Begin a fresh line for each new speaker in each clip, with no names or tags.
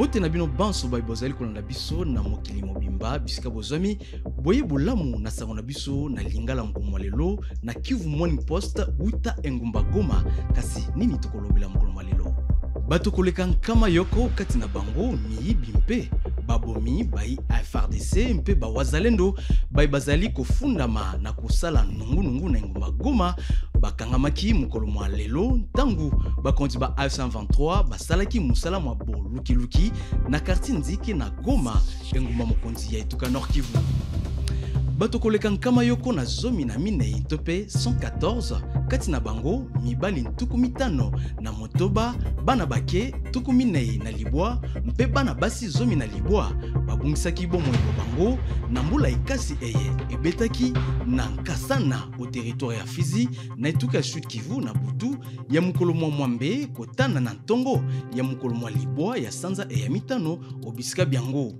Mbote na bino banso bai bozali kolanda biso na mokili mobimba bisika bozami boye bolamu na sango na biso na lingala mkomo lelo na Kivu Morning Post uta engumba Goma kasi nini tokolobela mkomo lelo bato koleka nkama yoko kati na bango miyibi mpe babomi bai FARDC mpe ba wazalendo bai bazali kofundama na kusala nungu na engumba Goma bakangamaki mukolo mwa lelo tangu bakondi ba F123 basalaki musala mwa luki na quartier Nzike na Goma engumba mokonzi ya Etuka Nord Kivu. Bato koleka nkama yoko na zomi na minei tope 114 kati na bango mibali ntuku mitano na motoba bana bake tuku minei na libwa mpe bana basi zomi na libwa babungisaki bomoi bango na mbula ikasi eye ebetaki na Nkasana au territoire ya Fizi na Etuka Sud Kivu na butu ya mukolo mwa mwambe kotana na ntongo ya mukolo mwa libwa ya sanza eya mitano obisika biango.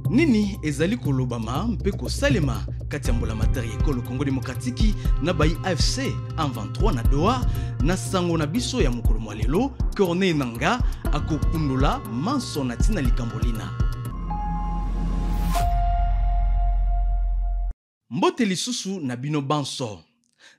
Nini ezali kolobama mpe kosalema kati ya mbola matari ekolo Congo Demokratiki na bai AFC M23 na Doha na sango na biso ya mukolo mwa lelo Corneille Nangaa akokundula manso na tina likambolina. Mbote lisusu na bino banso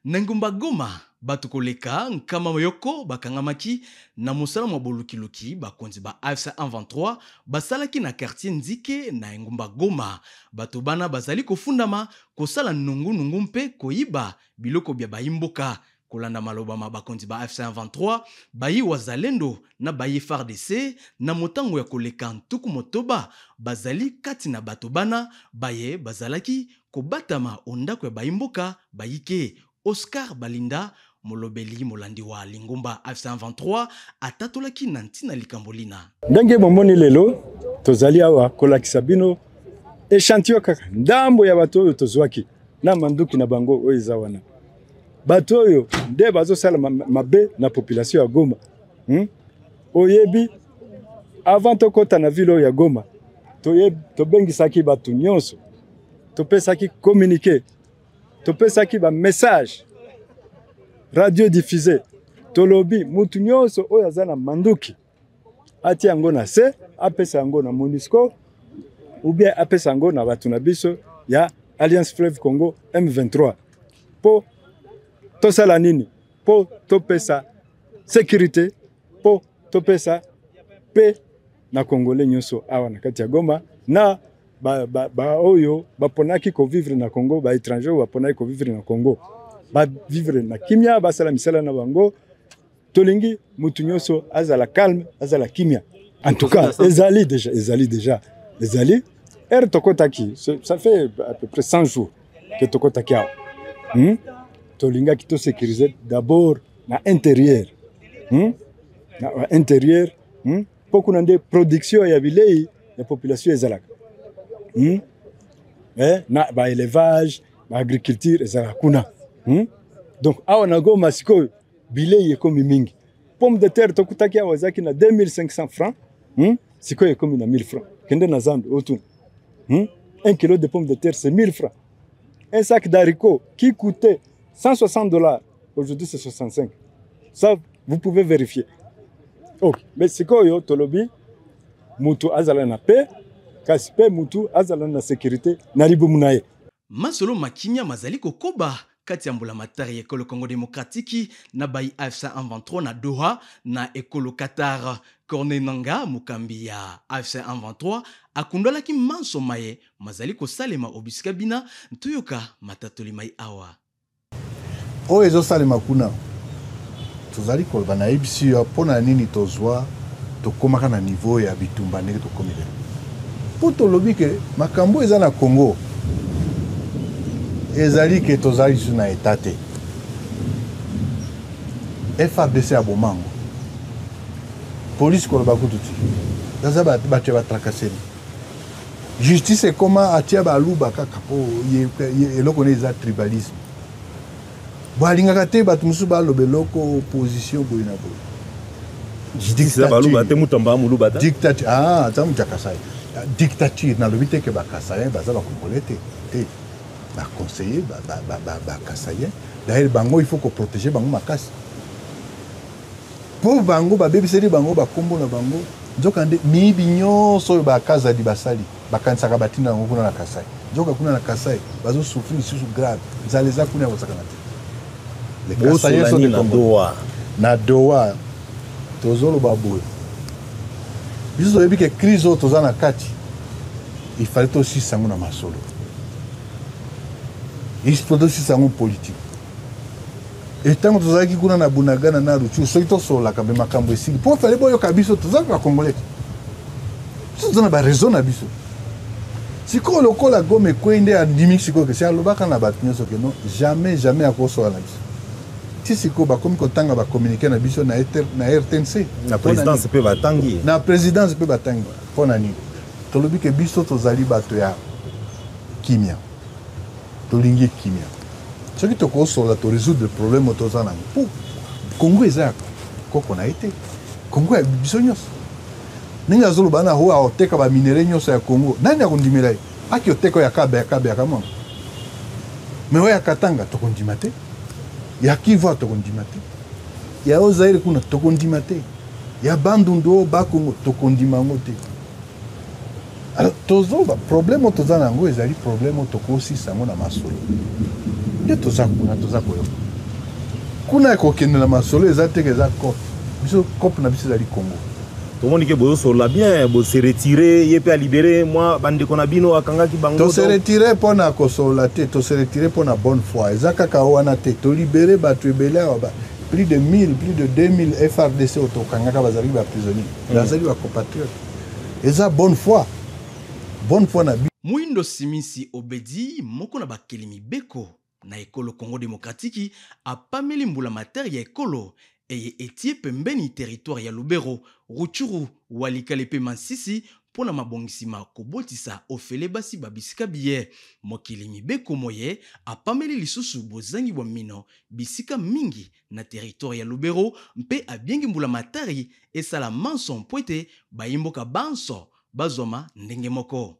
na ngumba Goma bato koleka nkama yoko bakangamaki na mosala mwa bolukiluki bakonzi ba AFC M23 basalaki na quartier Nzike na ngumba Goma bato bana bazali kofundama kosala nungu mpe koyiba biloko bya bayimboka kolanda maloba bakonzi ba AFC M23 bayi wazalendo na bayi FARDC na motango ya koleka ntuku motoba bazali kati na bato bana baye bazalaki kobatama ondako ya bayimboka bayike. Oscar Balinda molobeli molandi wa lingumba F123 atatolaki na ntina likambolina.
Ndenge momoni lelo tozali awa kolakisa bino echantillon kaka ndambo ya bato oyo tozwaki na manduki na bango oyo eza wana. Bato oyo nde bazosala mabe na population ya Goma. Oyebi avant tokota na ville ya Goma tobengisaki bato nyonso topesaki communiquer topesaki ba message radio diffusé tolobi mutu nyonso oyo azana manduki ati yango na se apesa yango na MONUSCO ou bien apesa yango na batu na biso ya Alliance Fleuve Congo M23 po tosala nini po topesa sécurité po topesa pe na Congolais nyonso awa na kati ya Goma na ba oyo baponaki ko vivre na Congo ba étranger baponaki ko vivre na Congo ba vivre na kimia basala misala na bango tolingi mutu nyonso azala calme azala kimia en tout cas ezali déjà tokotaki ça fait à peu près 100 jours que tokotaki tolinga ki to sécuriser d'abord na intérieur na intérieur beaucoup na production ya bilei ya population ezalaka na ba élevage ba agriculture ezala kuna donc awa na Goma siko bilei ekomi mingi pomme de terre tokutaki awa zaki na 2500 francs siko ekomi na 1000 francs kende na Zambie autour 1 kilo de pommes de terre c'est 1000 francs un sac d'haricots qui coûtait $160 aujourd'hui c'est 65 ça vous pouvez vérifier okay mais siko yo tolobi mutu azala na paix kaspe mutu azala na sécurité na libumu naye.
Masolo makinya mazali kokoba kati ya mbola matari ekolo Congo Demokratiki na bai AFC M23 na Doha na ekolo Qatar. Corneille Nangaa mukambi ya AFC M23 akundolaki manso maye mazali kosalema obisika bina ntoyoka matatoli mai awa.
O ezo salema kuna tozali koloba na ebisi yo pona nini tozwa tokomaka na niveau ya bitumba ndenge tokomile. Poto lobi ke makambo eza na Congo ezali ke tozali su na etate FARDC ya bomango police koloba kututi daza bato batrakaseni justice ekoma atia baluba kaka po eloko ne eza tribalisme balingaka te bato mosusu baloba eloko opposition boye na boye dictature na lobi te ke bakasayen baza bakongolais te baconseiller bakasayen d'ailleurs bango il faut que protéger bango makasi po bango babebiseli bango bakombo na bango nzokande miyibi nyonso oyo bakaza di basali bakanisaka batinda yango kuna na Kasai nzoka kuna na Kasai bazosufrir lisusu grave nzala eza kuna kosakana te
bosolani na Doha
na Doha tozoloba boye biso toyebi ke crise oyo toza na kati il fallait tosisa yango na masolo il faut tosisa yango politique etango tozalaki kuna na Bunagana na Rutshuru soki tosololaka mpe makambo esili mpo fale boyoka biso tozalaka bakongolais biso toza na bareseau na biso sikoyo lokola Goma ekwei nde andimi sikoyo kesi alobaka na bato nyonso ke non jamais akosola na biso ti sikoyo bakomi kotanga bakommunike na biso na RTNC
na présidence mpe batangi
na présidence mpe batangi mpo na nini tolobi ke biso tozali bato ya kimia tolingi kimia soki tokosola to résoudre problème oyo toza nango mpo kongo eza ya koko na ye te kongo ya biso nyonso ndenge azoloba na oyo aoteka baminere nyonso ya kongo nani akondimela ye aki oteka oyo yakabeaka mwana me oyo ya Katanga tokondima te ya Kivu tokondima te ya oyo Zaire kuna tokondima te ya Bandundu oyo bakongo tokondima yango te alors tozoloba problème oyo toza nango ezali problème oyo tokosisa yango na masolo nde toza kuna toza koyoka kuna ekokende na masolo eza teke eza cope biso cope na biso ezali Congo
tomoni ke bozosola bien bose retire ye mpe alibere mwa bandeko na bino akangaki bango
tose retire mpona kosola te tose retire mpona bonne foi eza kaka wana te tolibere bato ebele awa plus de 1000 plus de 2000 FRDC oyo tokangaka bazalaki baprisonnier bazali bacompatriote eza bonne foi na
Muindo Simisi Obedi moko na bakeli mibeko na ekolo Congo démocratique apameli mbula materi ya ekolo eye etie pembeni territoire ya Lubero, Rutshuru, Walikale pe Masisi pona mabongisima kobotisa ofele basi babisika biye mokili mibeko moye apameli lisusu bozangi bwa mino bisika mingi na territoire ya Lubero mpe abiengi mbula materi esala manso mpoete bayimboka banso bazoma ndenge moko.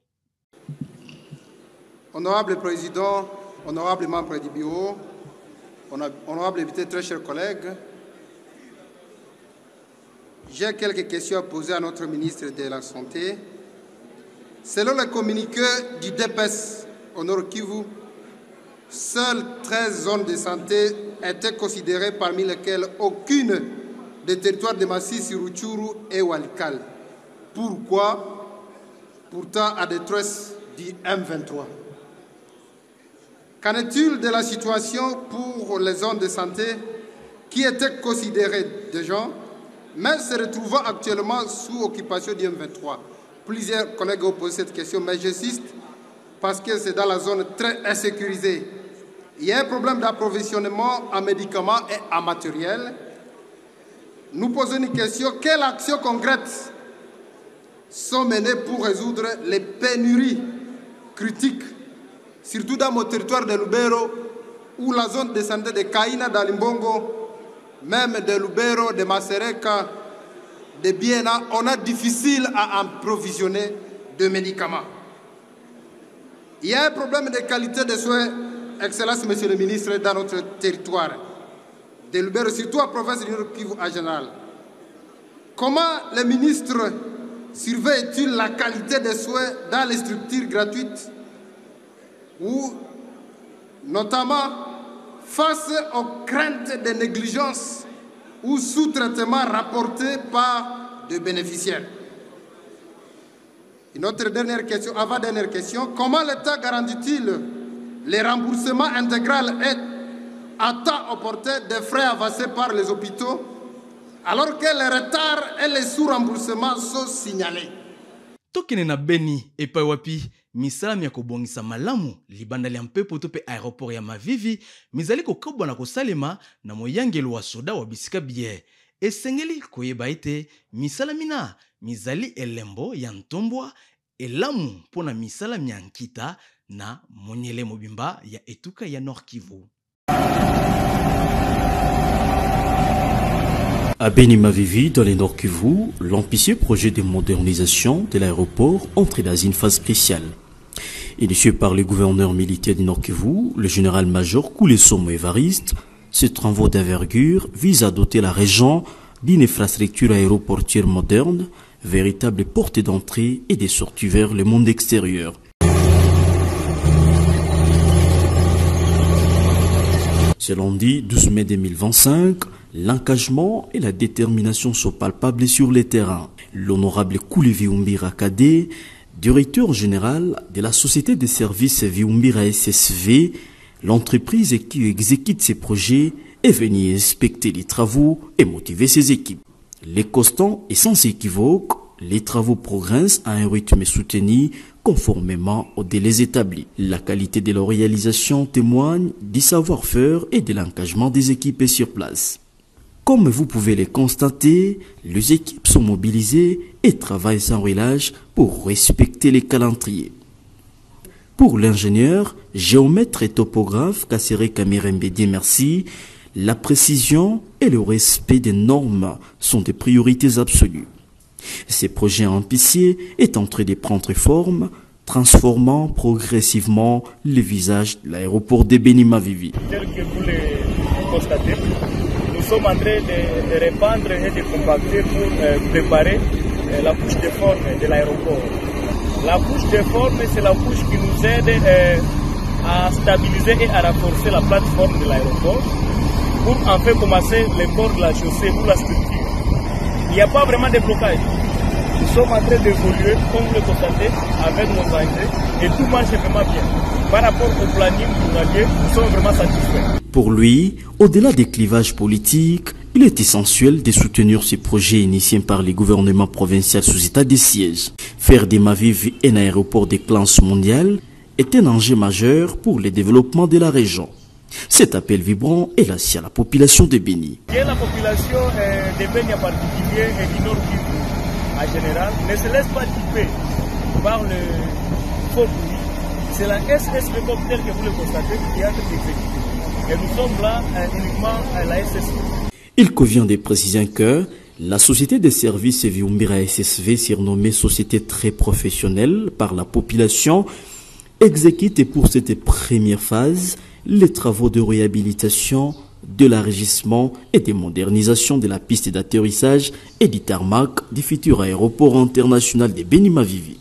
Honorable Président, honorable membre du bureau, honorable invité, très chers collègues, j'ai quelques questions à poser à notre ministre de la Santé. Selon le communiqué du DPS au Nord Kivu, seules 13 zones de santé étaient considérées parmi lesquelles aucune des territoires de Masisi, Rutshuru et Walikale. Pourquoi? Pourtant à détresse du M23. Qu'en est-il de la situation pour les zones de santé qui étaient considérées déjà, mais se retrouvant actuellement sous occupation du M23? Plusieurs collègues ont posé cette question, mais j'insiste parce que c'est dans la zone très insécurisée. Il y a un problème d'approvisionnement en médicaments et en matériel. Nous posons une question, quelles actions concrètes sont menées pour résoudre les pénuries critiques, surtout dans mon territoire de Lubero, où la zone de santé de Kaina, d'Alimbongo, même de Lubero, de Masereka, de Biena, on a difficile à approvisionner de médicaments. Il y a un problème de qualité de soins, Excellence, Monsieur le ministre, dans notre territoire de Lubero, surtout à province du Nord Kivu en général. Comment le ministre surveille-t-il la qualité des soins dans les structures gratuites ou notamment face aux craintes de négligence ou sous-traitement rapportés par des bénéficiaires? Une autre dernière question, avant-dernière question, comment l'État garantit-il les remboursements intégral et à temps opportun des frais avancés par les hôpitaux alors que les retards et les sous-remboursements sont signalés?
Tokene na Beni epai wapi misala ya kobongisa malamu libanda lya mpepo to pe aéroport ya Mavivi mizali kokabwa na kosalema na moyangelo wa soda wa bisika biye esengeli koyeba ete misala mina mizali elembo ya ntombwa elamu pona misala myankita na monyele mobimba ya etuka ya Nord Kivu.
À Beni-Mavivi, dans les Nord Kivu, l'ambitieux projet de modernisation de l'aéroport entre dans une phase spéciale. Initié par le gouverneur militaire du Nord Kivu, le général-major Koulesomo Évariste, ces travaux d'envergure visent à doter la région d'une infrastructure aéroportuaire moderne, véritable porte d'entrée et de sortie vers le monde extérieur. Ce lundi 12 mai 2025, l'engagement et la détermination sont palpables sur le terrain. L'honorable Kouli Viumbira Kade, directeur général de la société de services Viumbira SSV, l'entreprise qui exécute ces projets, est venu inspecter les travaux et motiver ses équipes. Les constants et sans équivoque, les travaux progressent à un rythme soutenu conformément aux délais établis. La qualité de leur réalisation témoigne du savoir-faire et de l'engagement des équipes sur place. Comme vous pouvez le constater, les équipes sont mobilisées et travaillent sans relâche pour respecter les calendriers. Pour l'ingénieur, géomètre et topographe Kassere Kamirembedi Merci, la précision et le respect des normes sont des priorités absolues. Ces projets ambitieux est en train de prendre forme, transformant progressivement le visage de l'aéroport de Beni-Mavivi.
Tel que vous le constatez, nous sommes en train de répandre et de compacter pour préparer la couche de forme de l'aéroport. La couche de forme, c'est la couche qui nous aide à stabiliser et à renforcer la plateforme de l'aéroport pour enfin commencer le corps de la chaussée pour la structure. Il n'y a pas vraiment de blocage. Nous sommes en train d'évoluer, comme vous le constatez, avec nos engrais et tout marche vraiment bien. Par rapport au planning journalier, nous sommes vraiment satisfaits.
Pour lui, au-delà des clivages politiques, il est essentiel de soutenir ces projets initiés par les gouvernements provinciaux sous état de siège. Faire de Mavivi un aéroport de classe mondiale est un enjeu majeur pour le développement de la région. Cet appel vibrant est lancé à la population de Beni.
La population de Beni en particulier et du Nord Kivu en général ne se laisse pas typer par le faux bruit. C'est la SSV comme tel que vous le constatez qui est en train d'exécuter. Et nous sommes là uniquement à la SSV.
Il convient de préciser que la société de services Viumbira SSV, surnommée société très professionnelle par la population, exécute pour cette première phase les travaux de réhabilitation, de l'enregistrement et de modernisation de la piste d'atterrissage et du tarmac du futur aéroport international de Beni-Mavivi.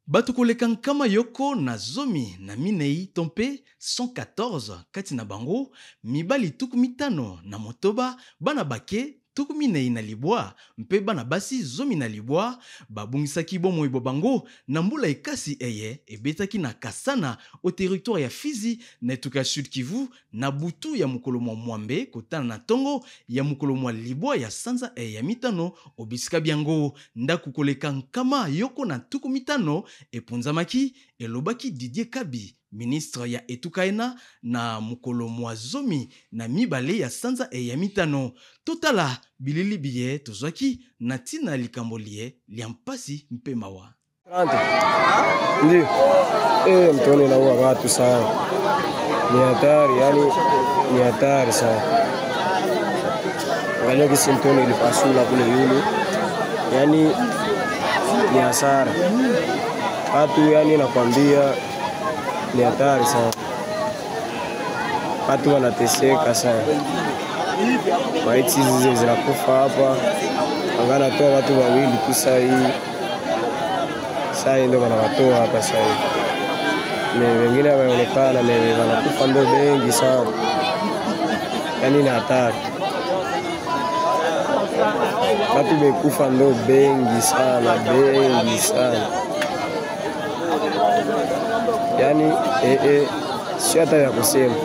Bato koleka nkama yoko na zomi na minei tompe 114 kati na bango mibali tuku mitano na motoba bana bake tuku minei na libwa mpe bana basi zomi na libwa babungisaki bomoi bango na mbula ekasi eye ebetaki na Kasana au territoire ya Fizi na etuka Sud Kivu na butu ya mukolo mwa Mwambe kotana na tongo ya mukolo mwa libwa ya sanza ya mitano obisika biango ndaku koleka nkama yoko na tuku mitano epunzamaki elobaki Didier Kabi ministre ya etukaena na mukolo mwa zomi na mibale ya sanza ya mitano totala bilili biye tozwaki na tina likambo lie liampasi mpe mawa
ndio mtoni na huwa watu sana ni hatari, yani ni hatari sana. Angalia kisi mtoni ilipasula kule yule, yani ni hasara watu, yani nakwambia ni hatari sana, watu wanateseka sana, maiti hizi zinakufa hapa, angana toa watu wawili tu saa hii ndio wanawatoa hapa saa hii, wengine wameonekana wanakufa ndio wengi sana, yani ni hatari, watu wamekufa ndio wengi sana, yani si hata ya kusema,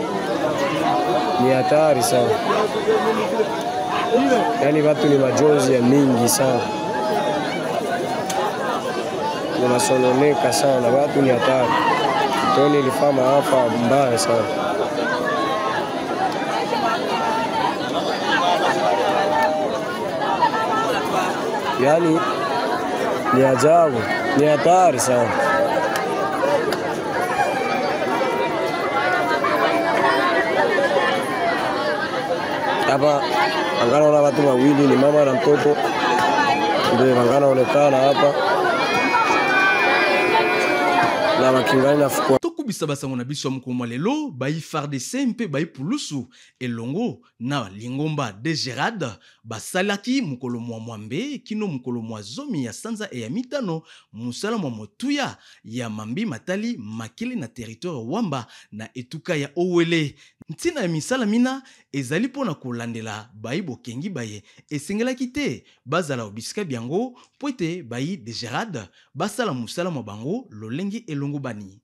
ni hatari sana, yani watu ni majonzi ya mingi sana, wanasononeka sana, watu ni hatari. Mtoni ilifaa maafa mbaya sana. Yani ni ajabu, ni hatari sana. Hapa angana na watu wawili, ni mama na mtoto ndio angana onekana hapa na makingani na fukwa.
kobisa basango na biso mukolo lelo bai FARDC mpe bai pulusu elongo na Lingomba de Gerard basalaki mukolo mwa mwambe kino mukolo mwa zomi ya sanza e ya mitano musala mwa motuya ya mambi matali makili na territoire wamba na etuka ya Owele. Ntina ya misala mina ezali pona kolandela bai bokengi baye esengelaki te bazala obisika biango po ete bai de Gerard basala musala mwa bango lolengi elongo bani.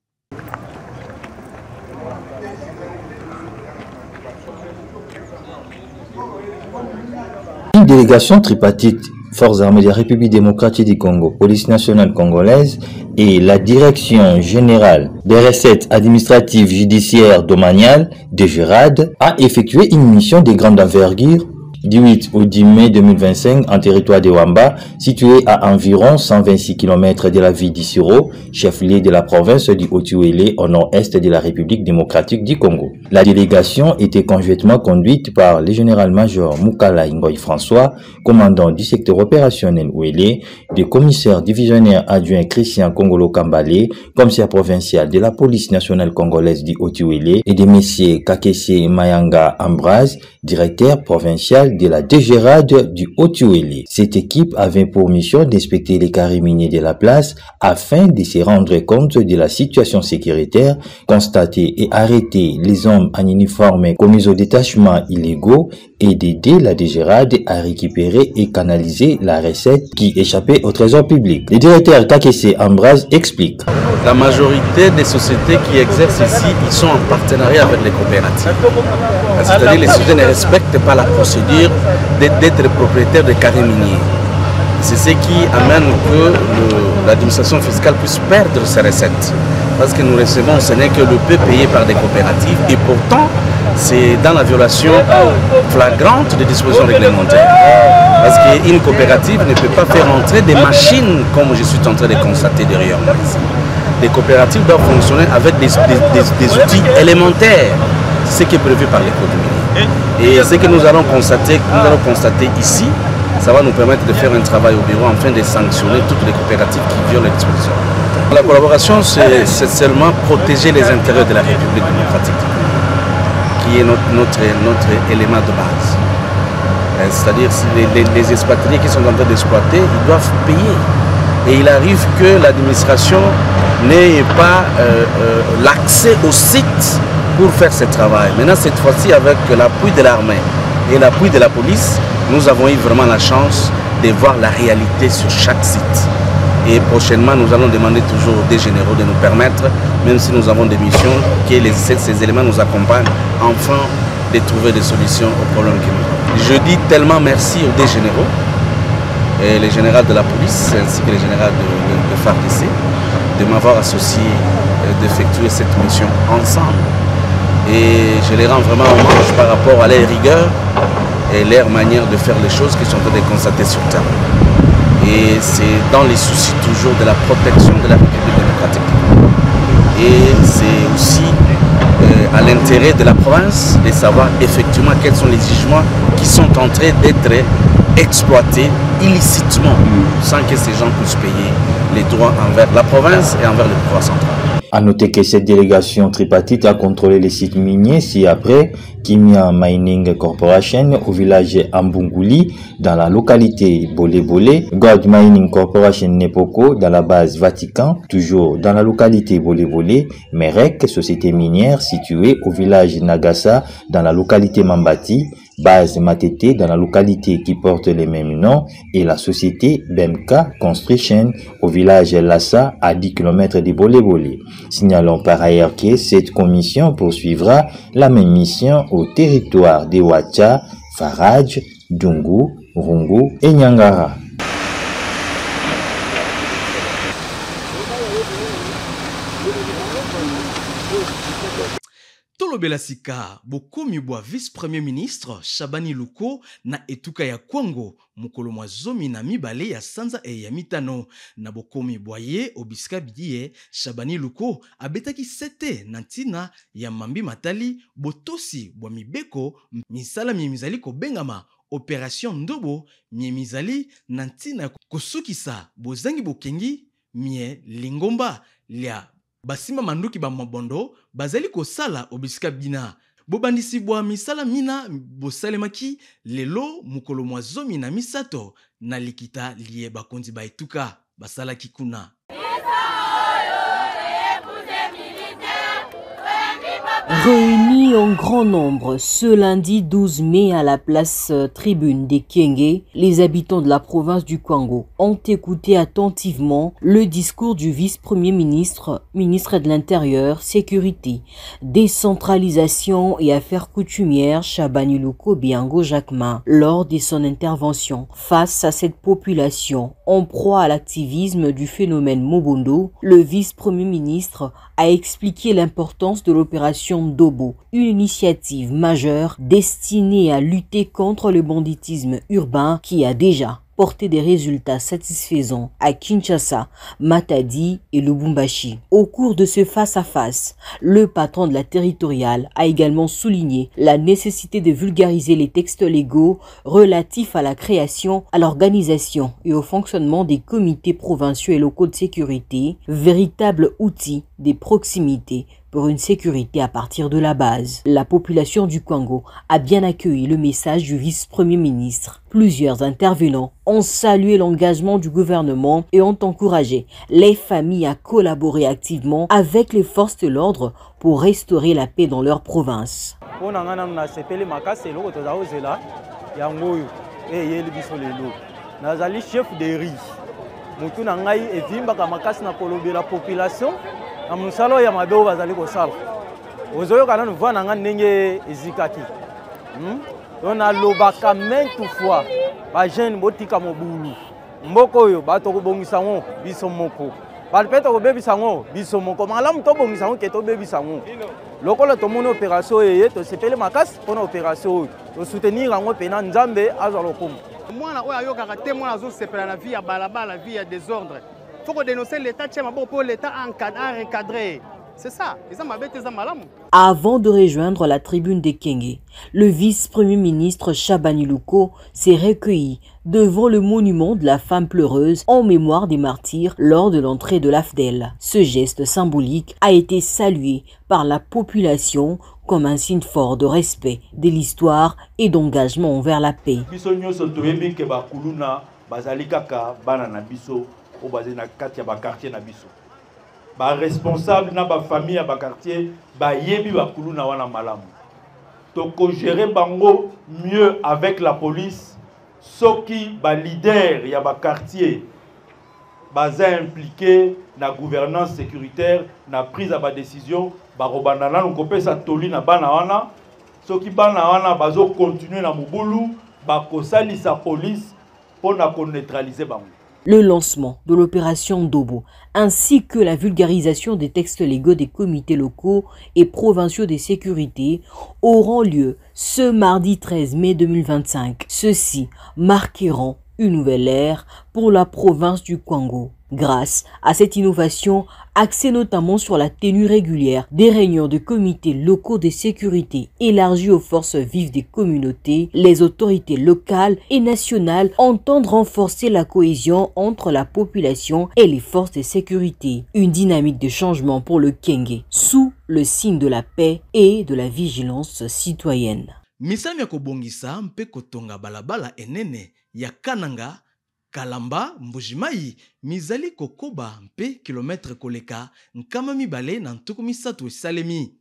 Une délégation tripartite, Forces armées de la République démocratique du Congo, Police nationale congolaise et la Direction générale des recettes administratives judiciaires domaniales de Gérard a effectué une mission de grande envergure du 8 au 10 mai 2025 en territoire de Wamba, situé à environ 126 km de la ville d'Issiro, chef-lieu de la province du Haut-Uélé au nord-est de la République démocratique du Congo. La délégation était conjointement conduite par le général-major Mukala Ngoy François, commandant du secteur opérationnel Ouélé, le commissaire divisionnaire adjoint Christian Kongolo Kambale, commissaire provincial de la police nationale congolaise du Haut-Uélé, et de messieurs Kakese Mayanga Ambraz, directeur provincial de la DGRAD du Haut-Uélé. Cette équipe avait pour mission d'inspecter les carrés miniers de la place afin de se rendre compte de la situation sécuritaire, constater et arrêter les hommes en uniforme commis aux détachements illégaux et d'aider la DGRAD à récupérer et canaliser la recette qui échappait au trésor public. Le directeur Kakese Ambraz explique.
La majorité des sociétés qui exercent ici, ils sont en partenariat avec les coopératives. C'est-à-dire les sociétés ne respectent pas la procédure d'être propriétaire de carrés miniers. C'est ce qui amène que l'administration fiscale puisse perdre ses recettes. Parce que nous recevons, ce n'est que le peu payé par des coopératives. Et pourtant, c'est dans la violation flagrante des dispositions réglementaires. Parce qu'une coopérative ne peut pas faire entrer des machines comme je suis en train de constater derrière moi ici. Les coopératives doivent fonctionner avec des outils élémentaires. C'est ce qui est prévu par les codes miniers. Et ce que nous allons constater ici, ça va nous permettre de faire un travail au bureau afin de sanctionner toutes les coopératives qui violent les dispositions. La collaboration, c'est seulement protéger les intérêts de la République démocratique, qui est notre élément de base. C'est-à-dire les expatriés qui sont en train d'exploiter, ils doivent payer. Et il arrive que l'administration n'ait pas l'accès au site pour faire ce travail. Maintenant, cette fois-ci, avec l'appui de l'armée et l'appui de la police, nous avons eu vraiment la chance de voir la réalité sur chaque site. Et prochainement, nous allons demander toujours des généraux de nous permettre, même si nous avons des missions, que ces éléments nous accompagnent, enfin, de trouver des solutions aux problèmes que nous avons. Je dis tellement merci aux des généraux, et les généraux de la police, ainsi que les généraux de FARDC, de m'avoir associé, d'effectuer cette mission ensemble. Et je les rends vraiment hommage par rapport à leur rigueur et leur manière de faire les choses qui sont en train de constater sur terre. Et c'est dans les soucis toujours de la protection de la République démocratique. Et c'est aussi à l'intérêt de la province de savoir effectivement quels sont les jugements qui sont en train d'être exploités illicitement sans que ces gens puissent payer les droits envers la province et envers le pouvoir central.
A noter que cette délégation tripartite a contrôlé les sites miniers ci-après Kimia Mining Corporation au village Ambunguli dans la localité Bolé-Bolé, Gold Mining Corporation Nepoko dans la base Vatican, toujours dans la localité Bolé-Bolé, Merek, société minière située au village Nagasa dans la localité Mambati, base Matete dans la localité qui porte les mêmes noms et la société Bemka Construction au village Lassa à 10 km de Bolé-Bolé. Signalons par ailleurs que cette commission poursuivra la même mission au territoire de Wacha, Faraj, Dungu, Rungu et Nyangara.
Tolobela sika bokomi bwa vice-premier ministre Shabani Luko na etuka ya Kwango mukolo mwa zomi na mibale ya sanza e ya mitano na bokomi bwaye obisika bidiye Shabani Luko abetaki sete na ntina ya mambi matali botosi bwa mibeko misala mizali kobengama Opération Ndobo mizali na ntina kosukisa bozangi bokengi mie Lingomba lia basima manduki ba mabondo bazali kosala obisika bina bobandisi bwa misala mina bosalemaki lelo mukolo mwa zomi na misato na likita liye bakonzi ba etuka basalaki kuna.
Réunis en grand nombre ce lundi 12 mai à la place tribune des Kenge, les habitants de la province du Kwango ont écouté attentivement le discours du vice-premier ministre, ministre de l'Intérieur, Sécurité, Décentralisation et Affaires coutumières Chabani Luko Biango Jacquemin lors de son intervention. Face à cette population en proie à l'activisme du phénomène Mobondo, le vice-premier ministre a expliqué l'importance de l'opération Dobo, une initiative majeure destinée à lutter contre le banditisme urbain qui a déjà porté des résultats satisfaisants à Kinshasa, Matadi et Lubumbashi. Au cours de ce face-à-face, le patron de la territoriale a également souligné la nécessité de vulgariser les textes légaux relatifs à la création, à l'organisation et au fonctionnement des comités provinciaux et locaux de sécurité, véritables outils des proximités pour une sécurité à partir de la base. La population du Congo a bien accueilli le message du vice-premier ministre. Plusieurs intervenants ont salué l'engagement du gouvernement et ont encouragé les familles à collaborer activement avec les forces de l'ordre pour restaurer la paix dans leur province.
na musalo ya mabe bazali kosala ozoyo kana nva na nga ndenge ezikaki on a lobaka maintes fois ba jeune botika mobulu mboko oyo bato ko bongisa ngo biso moko balpeto ko bebisa ngo biso moko malamu to bongisa ngo ke to bebisa ngo lokolo to mona opération eye to sepele makasi pona opération to soutenir ngo pena nzambe azwa lokumu
mwana oyo ayokaka te mwana azo sepela na vie ya balabala la vie ya désordre. Il faut dénoncer l'État pour l'État encadré. C'est ça.
Avant de rejoindre la tribune des Kenge, le vice-premier ministre Chabani Luko s'est recueilli devant le monument de la femme pleureuse en mémoire des martyrs lors de l'entrée de l'AFDEL. Ce geste symbolique a été salué par la population comme un signe fort de respect de l'histoire et d'engagement envers la paix.
au basé na kati ya ba quartier na biso ba responsable na ba famille ya ba quartier ba yebi ba kuluna wana malamu to ko gérer bango mieux avec la police soki ba leader ya ba quartier baza impliqué na gouvernance sécuritaire na prise à ba décision ba robana na kopesa toli na bana wana soki bana wana bazo continuer na mobulu ba kosali sa police pour na ko neutraliser bango.
Le lancement de l'opération Dobo ainsi que la vulgarisation des textes légaux des comités locaux et provinciaux de sécurité auront lieu ce mardi 13 mai 2025. Ceux-ci marqueront une nouvelle ère pour la province du Congo. Grâce à cette innovation, axée notamment sur la tenue régulière des réunions de comités locaux de sécurité élargies aux forces vives des communautés, les autorités locales et nationales entendent renforcer la cohésion entre la population et les forces de sécurité. Une dynamique de changement pour le Kenge, sous le signe de la paix et de la vigilance citoyenne.
Misami ya kobongisa mpe kotonga balabala enene ya Kananga Kalamba Mbujimai mizali kokoba mpe kilometre koleka nkama mibale na ntuku misatu esalemi.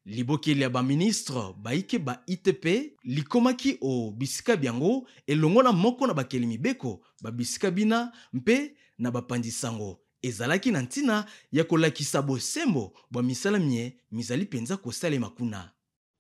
Libokeli ya ba ministre baike ba ITP likomaki o bisika biango elongo na moko na bakeli mibeko ba bisika bina mpe na bapandisango ezalaki na ntina ya kolakisa bosembo bwa misala mie mizali penza kosalema kuna.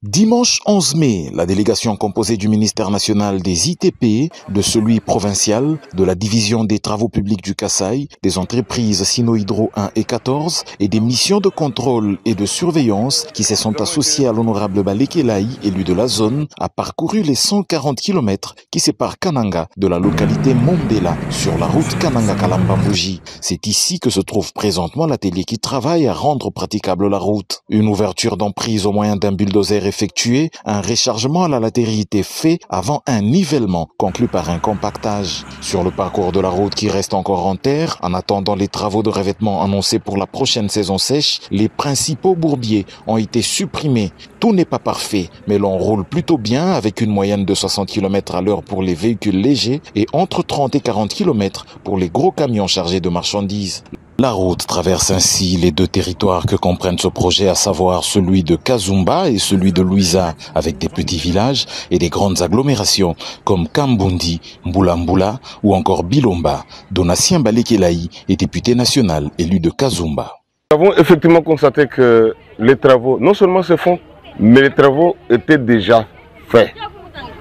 Dimanche 11 mai, la délégation composée du ministère national des ITP, de celui provincial, de la division des travaux publics du Kasaï, des entreprises Sino-Hydro 1 et 14 et des missions de contrôle et de surveillance qui se sont associées à l'honorable Balekelaï, élu de la zone, a parcouru les 140 km qui séparent Kananga de la localité Mombela sur la route Kananga-Kalamba-Mbuji. C'est ici que se trouve présentement l'atelier qui travaille à rendre praticable la route. Une ouverture d'emprise au moyen d'un bulldozer effectué, un rechargement à la latérite est fait avant un nivellement conclu par un compactage. Sur le parcours de la route qui reste encore en terre, en attendant les travaux de revêtement annoncés pour la prochaine saison sèche, les principaux bourbiers ont été supprimés. Tout n'est pas parfait, mais l'on roule plutôt bien avec une moyenne de 60 km à l'heure pour les véhicules légers et entre 30 et 40 km pour les gros camions chargés de marchandises. La route traverse ainsi les deux territoires que comprennent ce projet, à savoir celui de Kazumba et celui de Luiza, avec des petits villages et des grandes agglomérations comme Kambundi, Mbula ou encore Bilomba. Donatien Balekelaï est député national élu de Kazumba.
Nous avons effectivement constaté que les travaux, non seulement se font, mais les travaux étaient déjà faits.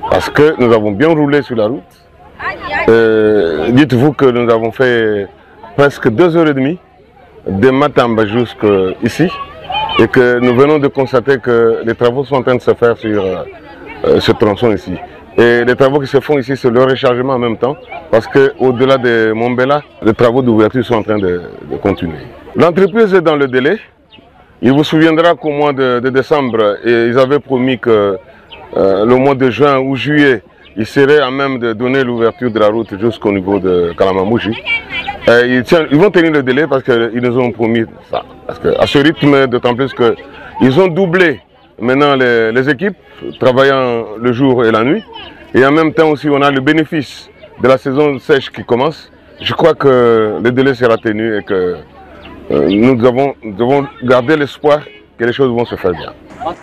Parce que nous avons bien roulé sur la route. Dites-vous que nous avons fait presque 2h30 de Matamba jusqu'ici et que nous venons de constater que les travaux sont en train de se faire sur ce tronçon ici. Et les travaux qui se font ici, c'est le rechargement en même temps parce qu'au-delà de Mombela, les travaux d'ouverture sont en train de continuer. L'entreprise est dans le délai. Il vous souviendra qu'au mois de décembre, ils avaient promis que le mois de juin ou juillet, ils seraient à même de donner l'ouverture de la route jusqu'au niveau de Kalamamouji. Ils vont tenir le délai parce qu'ils nous ont promis ça. Parce qu'à ce rythme, d'autant plus qu'ils ont doublé maintenant les équipes, travaillant le jour et la nuit. Et en même temps aussi, on a le bénéfice de la saison sèche qui commence. Je crois que le délai sera tenu et que nous devons garder l'espoir que les choses vont se faire bien.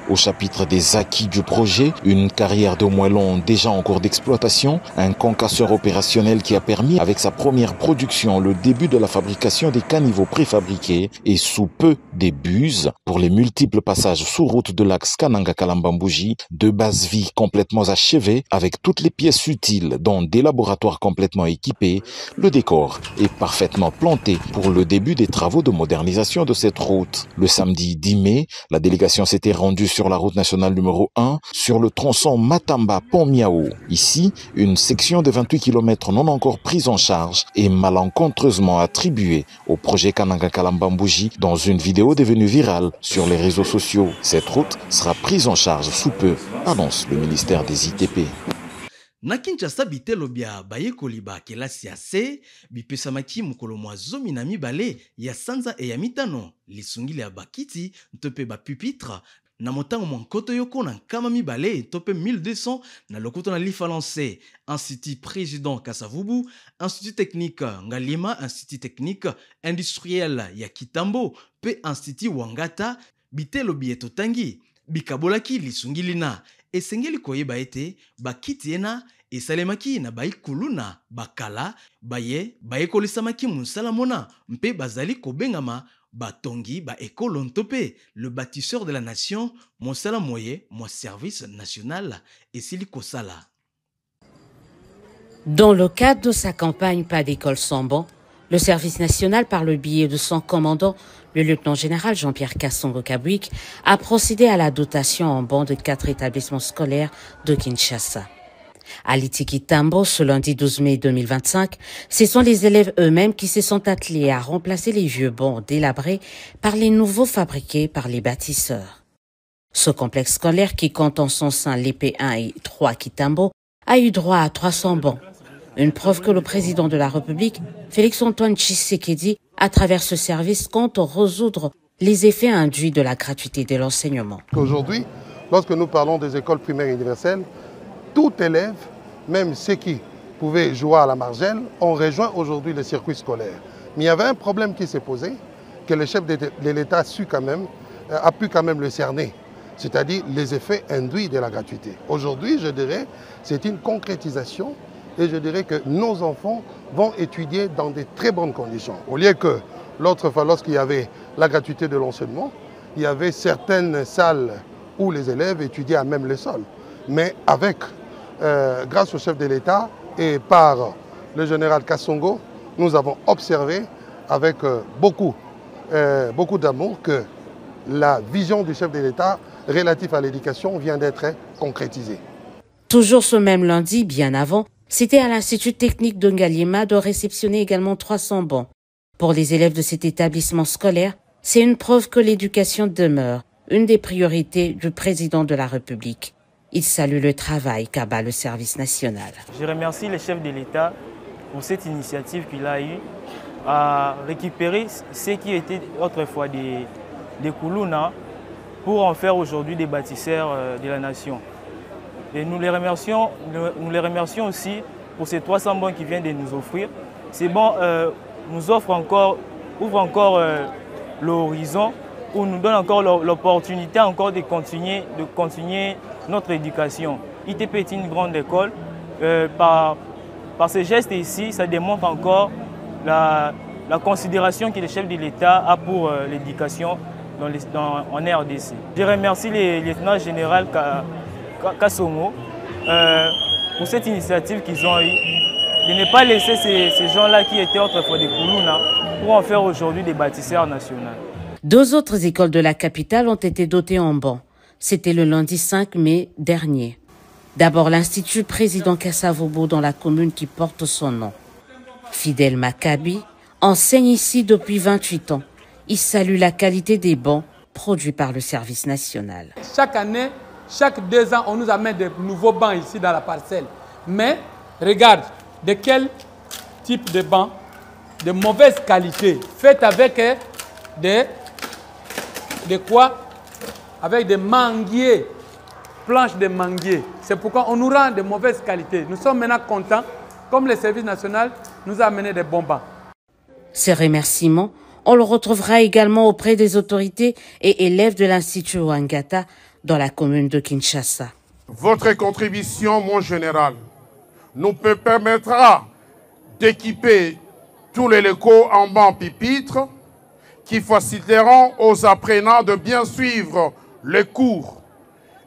Au chapitre des acquis du projet, une carrière de moellons déjà en cours d'exploitation, un concasseur opérationnel qui a permis avec sa première production le début de la fabrication des caniveaux préfabriqués et sous peu des buses pour les multiples passages sous route de l'axe Kananga-Kalambambouji, deux bases-vie complètement achevées avec toutes les pièces utiles dont des laboratoires complètement équipés, le décor est parfaitement planté pour le début des travaux de modernisation de cette route. Le samedi 10 mai, la délégation s'était rendue sur la route nationale numéro 1, sur le tronçon Matamba-Pont-Miao. Ici, une section de 28 km non encore prise en charge et malencontreusement attribuée au projet Kananga-Kalambambouji dans une vidéo devenue virale sur les réseaux sociaux. Cette route sera prise en charge sous peu, annonce le ministère des ITP.
Na Kinshasa bitelo bia bayekoli ba kelasi ya se bipesamaki mokolo mwa 12 ya sanza e ya mitano lisungili ya bakiti ntope ba pupitre na motango mwa nkoto yoko na nkama mibale tope 1200 na lokoto na lifa lancé Institut Président Kasavubu, Institut Technique Ngalima, Institut Technique Industriel ya Kitambo pe Institut Wangata bitelo bieto tangi bikabolaki lisungili na esengeli koyeba ete bakiti ena esalemaki na baikuluna bakala bayekolisamaki musala mona mpe bazali kobengama batongi ba ekolo ntope le bâtisseur de la nation mosala moye mo service national esili kosala.
Dans le cadre de sa campagne Pas d'école sans banc, le service national, par le biais de son commandant, le lieutenant-général Jean-Pierre Kassongo-Kabouik, a procédé à la dotation en banc de 4 établissements scolaires de Kinshasa. À Litiki Tambo, ce lundi 12 mai 2025, ce sont les élèves eux-mêmes qui se sont attelés à remplacer les vieux bancs délabrés par les nouveaux fabriqués par les bâtisseurs. Ce complexe scolaire, qui compte en son sein les P1 et 3 Kitambo, a eu droit à 300 bancs. Une preuve que le président de la République, Félix-Antoine Tshisekedi, à travers ce service, compte résoudre les effets induits de la gratuité de l'enseignement.
Aujourd'hui, lorsque nous parlons des écoles primaires universelles, tout élève, même ceux qui pouvaient jouer à la margelle, ont rejoint aujourd'hui le circuit scolaire. Mais il y avait un problème qui s'est posé, que le chef de l'État a pu quand même le cerner, c'est-à-dire les effets induits de la gratuité. Aujourd'hui, je dirais, c'est une concrétisation et je dirais que nos enfants vont étudier dans de très bonnes conditions. Au lieu que l'autre fois, lorsqu'il y avait la gratuité de l'enseignement, il y avait certaines salles où les élèves étudiaient à même le sol. Mais avec grâce au chef de l'État et par le général Kassongo, nous avons observé avec beaucoup d'amour que la vision du chef de l'État relative à l'éducation vient d'être concrétisée.
Toujours ce même lundi, bien avant, c'était à l'Institut technique de Ngaliema de réceptionner également 300 bancs. Pour les élèves de cet établissement scolaire, c'est une preuve que l'éducation demeure une des priorités du président de la République. Il salue le travail qu'abat le service national.
Je remercie le chef de l'État pour cette initiative qu'il a eue à récupérer ce qui était autrefois des Koulouna pour en faire aujourd'hui des bâtisseurs de la nation. Et nous les remercions aussi pour ces 300 bons qu'ils viennent de nous offrir. Ces bons nous ouvre encore l'horizon, ou nous donne encore l'opportunité encore de continuer notre éducation. ITP est une grande école. Par ces gestes ici, ça démontre encore la considération que le chef de l'État a pour l'éducation en RDC. Je remercie le lieutenant général Kassongo pour cette initiative qu'ils ont eue, de ne pas laisser ces gens-là qui étaient autrefois des Koulouna pour en faire aujourd'hui des bâtisseurs nationaux.
2 autres écoles de la capitale ont été dotées en bancs. C'était le lundi 5 mai dernier. D'abord l'Institut Président Kassavobo dans la commune qui porte son nom. Fidel Maccabi enseigne ici depuis 28 ans. Il salue la qualité des bancs produits par le service national.
Chaque année, chaque 2 ans, on nous amène de nouveaux bancs ici dans la parcelle. Mais regarde, de quel type de bancs? De mauvaise qualité, faites avec avec des manguiers, planches de manguiers. C'est pourquoi on nous rend de mauvaise qualité. Nous sommes maintenant contents, comme le service national nous a amené des bons bancs.
Ces remerciements, on le retrouvera également auprès des autorités et élèves de l'Institut Ouangata dans la commune de Kinshasa.
Votre contribution, mon général, nous permettra d'équiper tous les locaux en bancs pupitres qui faciliteront aux apprenants de bien suivre les cours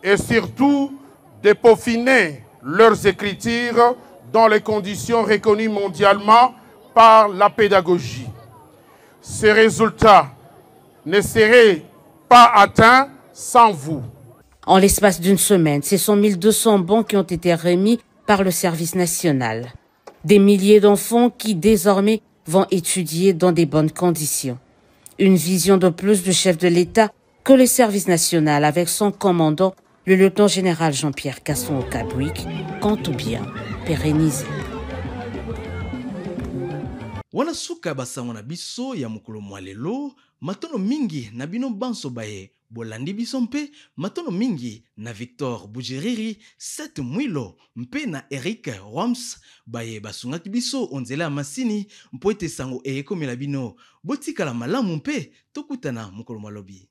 et surtout de peaufiner leurs écritures dans les conditions reconnues mondialement par la pédagogie. Ces résultats ne seraient pas atteints sans vous.
En l'espace d'une semaine, ce sont 1200 bons qui ont été remis par le service national. Des milliers d'enfants qui désormais vont étudier dans des bonnes conditions. Une vision de plus du chef de l'État que le service national avec son commandant, le lieutenant général Jean-Pierre Kasson Okabwik, compte bien pérenniser.
Wana suka basango na biso ya mokolo mwalelo, matono mingi na bino banso baye bolandi biso mpe matono mingi na Victor Bujiriri, Seth Mwilo mpe na Eric Roms baye basungaki biso onzela ya masini mpo ete sango eyekomela bino botikala malamu mpe tokutana mokolo mwalobi.